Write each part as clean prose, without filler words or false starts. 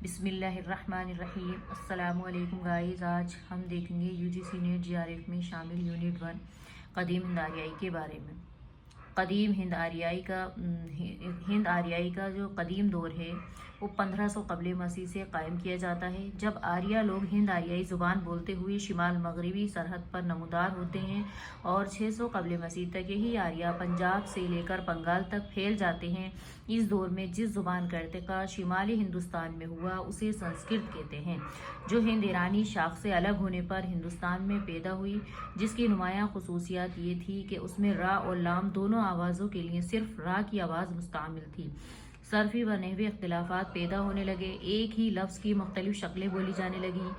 بسم اللہ الرحمن الرحیم۔ السلام علیکم گائز، آج ہم دیکھیں گے UGC نیٹ GRF میں شامل یونٹ 1 قدیم ہند آریائی کے بارے میں۔ قدیم ہند آریائی کا جو قدیم دور ہے وہ 1500 قبل مسیح سے قائم کیا جاتا ہے، جب آریہ لوگ ہند آریائی زبان بولتے ہوئے شمال مغربی سرحد پر نمودار ہوتے ہیں، اور 600 قبل مسیح تک یہی آریہ پنجاب سے لے کر بنگال تک پھیل جاتے ہیں۔ اس دور میں جس زبان کا ارتقاء شمالی ہندوستان میں ہوا اسے سنسکرت کہتے ہیں، جو ہند ایرانی شاخ سے الگ ہونے پر ہندوستان میں پیدا ہوئی، جس کی نمایاں خصوصیات یہ تھی کہ اس میں را اور لام دونوں آوازوں کے لیے صرف را کی آواز مستعمل تھی۔ صرفی و نحوی اختلافات پیدا ہونے لگے، ایک ہی لفظ کی مختلف شکلیں بولی جانے لگیں۔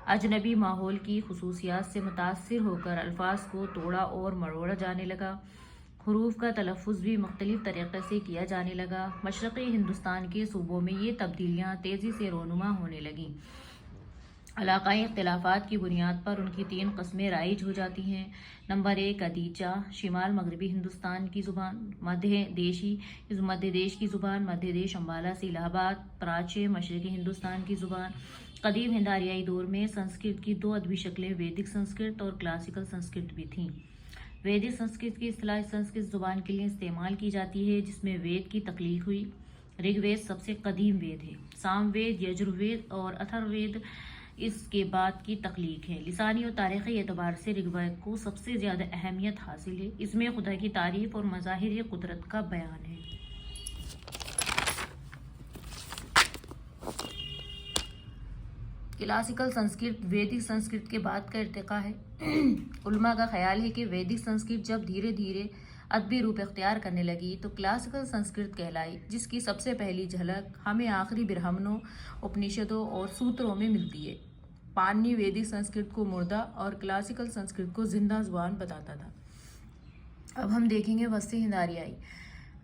اجنبی ماحول کی خصوصیات سے متاثر ہو کر الفاظ کو توڑا اور مروڑا جانے لگا، حروف کا تلفظ بھی مختلف طریقے سے کیا جانے لگا۔ مشرقی ہندوستان کے صوبوں میں یہ تبدیلیاں تیزی سے رونما ہونے لگیں۔ علاقائی اختلافات کی بنیاد پر ان کی 3 قسمیں رائج ہو جاتی ہیں۔ نمبر 1 ادیچہ، شمال مغربی ہندوستان کی زبان، مدھیہ دیش کی زبان، مدھیہ دیش امبالہ سے الہ آباد، پراچے، مشرقی ہندوستان کی زبان۔ قدیم ہند آریائی دور میں سنسکرت کی 2 ادبی شکلیں ویدک سنسکرت اور کلاسیکل سنسکرت بھی تھیں۔ ویدک سنسکرت کی اصطلاح سنسکرت زبان کے لیے استعمال کی جاتی ہے جس میں وید کی تخلیق ہوئی۔ رگ وید سب سے قدیم وید ہے، سام وید، یجر وید اور اتھر وید اس کے بعد کی تخلیق ہے۔ لسانی اور تاریخی اعتبار سے رگ وید کو سب سے زیادہ اہمیت حاصل ہے، اس میں خدا کی تعریف اور مظاہر قدرت کا بیان ہے۔ کلاسیکل سنسکرت ویدک سنسکرت کے بعد کا ارتقاء ہے۔ علماء کا خیال ہے کہ ویدک سنسکرت جب دھیرے دھیرے ادبی روپ اختیار کرنے لگی تو کلاسیکل سنسکرت کہلائی، جس کی سب سے پہلی جھلک ہمیں آخری برہمنوں، اپنشدوں اور سوتروں میں ملتی ہے۔ پاننی ویدک سنسکرت کو مردہ اور کلاسیکل سنسکرت کو زندہ زبان بتاتا تھا۔ اب ہم دیکھیں گے وسطی ہند آریائی۔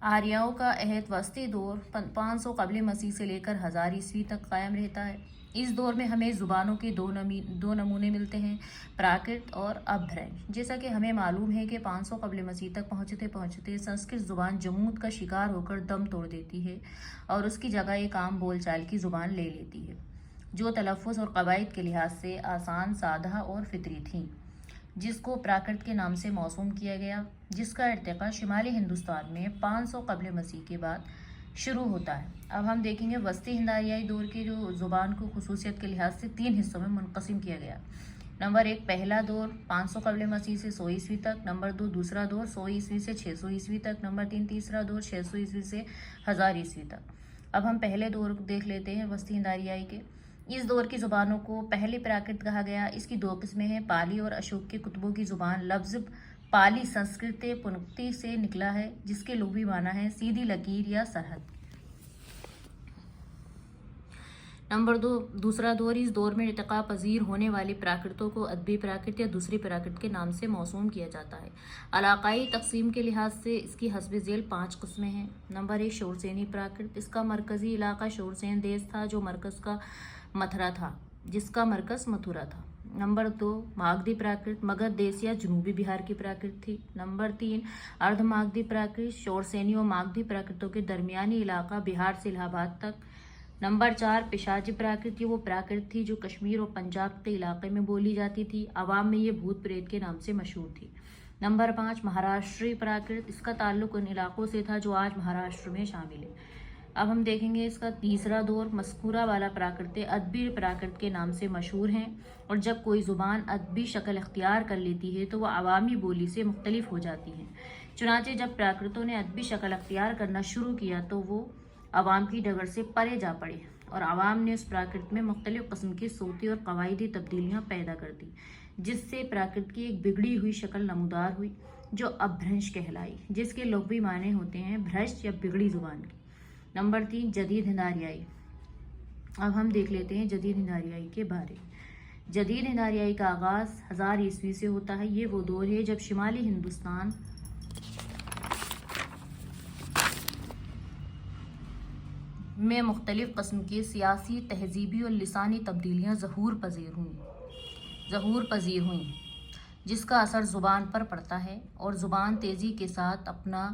آریاؤں کا عہد وسطی دور 500 قبل مسیح سے لے کر 1000 عیسوی تک قائم رہتا ہے۔ اس دور میں ہمیں زبانوں کے دو نمونے ملتے ہیں، پراکرت اور ابھرنش۔ جیسا کہ ہمیں معلوم ہے کہ 500 قبل مسیح تک پہنچتے سنسکرت زبان جمود کا شکار ہو کر دم توڑ دیتی ہے اور اس کی جگہ ایک عام بول چال کی زبان لے لیتی ہے، جو تلفظ اور قواعد کے لحاظ سے آسان، سادہ اور فطری تھیں، جس کو پراکرت کے نام سے موسوم کیا گیا، جس کا ارتقاء شمالی ہندوستان میں 500 قبل مسیح کے بعد شروع ہوتا ہے۔ اب ہم دیکھیں گے وسطی ہند آریائی دور کے جو زبان کو خصوصیت کے لحاظ سے 3 حصوں میں منقسم کیا گیا۔ نمبر 1 پہلا دور 500 قبل مسیح سے 100 عیسوی تک، نمبر 2 دوسرا دور 100 عیسوی سے 600 عیسوی تک، نمبر 3 تیسرا دور 600 عیسوی سے 1000 عیسوی تک۔ اب ہم پہلے دور دیکھ لیتے ہیں وسطی ہند آریائی کے۔ اس دور کی زبانوں کو پہلے پراکرت کہا گیا۔ اس کی 2 قسمیں ہیں، پالی اور اشوک کے کتبوں کی زبان۔ لفظ پالی سنسکرت پنکتی سے نکلا ہے، جس کے لغوی معنی ہے سیدھی لکیر یا سرحد۔ نمبر 2 دوسرا دور، اس دور میں ارتقاء پذیر ہونے والے پراکرتوں کو ادبی پراکرت یا دوسری پراکرت کے نام سے موسوم کیا جاتا ہے۔ علاقائی تقسیم کے لحاظ سے اس کی حسب ذیل 5 قسمیں ہیں۔ نمبر 1 شورسینی پراکرت، اس کا مرکزی علاقہ شورسین دیس تھا جو مرکز کا متھرا تھا، جس کا مرکز متھرا تھا۔ نمبر 2 ماگدھی پراکرت، مگدھ دیس یا جنوبی بہار کی پراکرت تھی۔ نمبر 3 اردھ ماگدھی پراکرت، شورسینی اور ماگدھی پراکرتوں کے درمیانی علاقہ بہار سے الہ آباد تک۔ نمبر 4 پشاچی پراکرت، یہ وہ پراکرت تھی جو کشمیر اور پنجاب کے علاقے میں بولی جاتی تھی، عوام میں یہ بھوت پریت کے نام سے مشہور تھی۔ نمبر 5 مہاراشٹری پراکرت، اس کا تعلق ان علاقوں سے تھا جو آج مہاراشٹر میں شامل ہے۔ اب ہم دیکھیں گے اس کا تیسرا دور، مذکورہ والا پراکرت ادبی پراکرت کے نام سے مشہور ہیں، اور جب کوئی زبان ادبی شکل اختیار کر لیتی ہے تو وہ عوامی بولی سے مختلف ہو جاتی ہے۔ چنانچہ جب پراکرتوں نے ادبی شکل اختیار کرنا شروع کیا تو وہ عوام کی ڈگر سے پرے جا پڑے، اور عوام نے اس پراکرت میں مختلف قسم کی صوتی اور قواعدی تبدیلیاں پیدا کر دی، جس سے پراکرت کی ایک بگڑی ہوئی شکل نمودار ہوئی جو ابھرنش کہلائی، جس کے لغوی معنی ہوتے ہیں بھرش یا بگڑی زبان کی۔ نمبر 3 جدید ہند آریائی۔ اب ہم دیکھ لیتے ہیں جدید ہند آریائی کے بارے میں۔ جدید ہند آریائی کا آغاز 1000 عیسوی سے ہوتا ہے۔ یہ وہ دور ہے جب شمالی ہندوستان میں مختلف قسم کے سیاسی، تہذیبی اور لسانی تبدیلیاں ظہور پذیر ہوئیں، جس کا اثر زبان پر پڑتا ہے، اور زبان تیزی کے ساتھ اپنا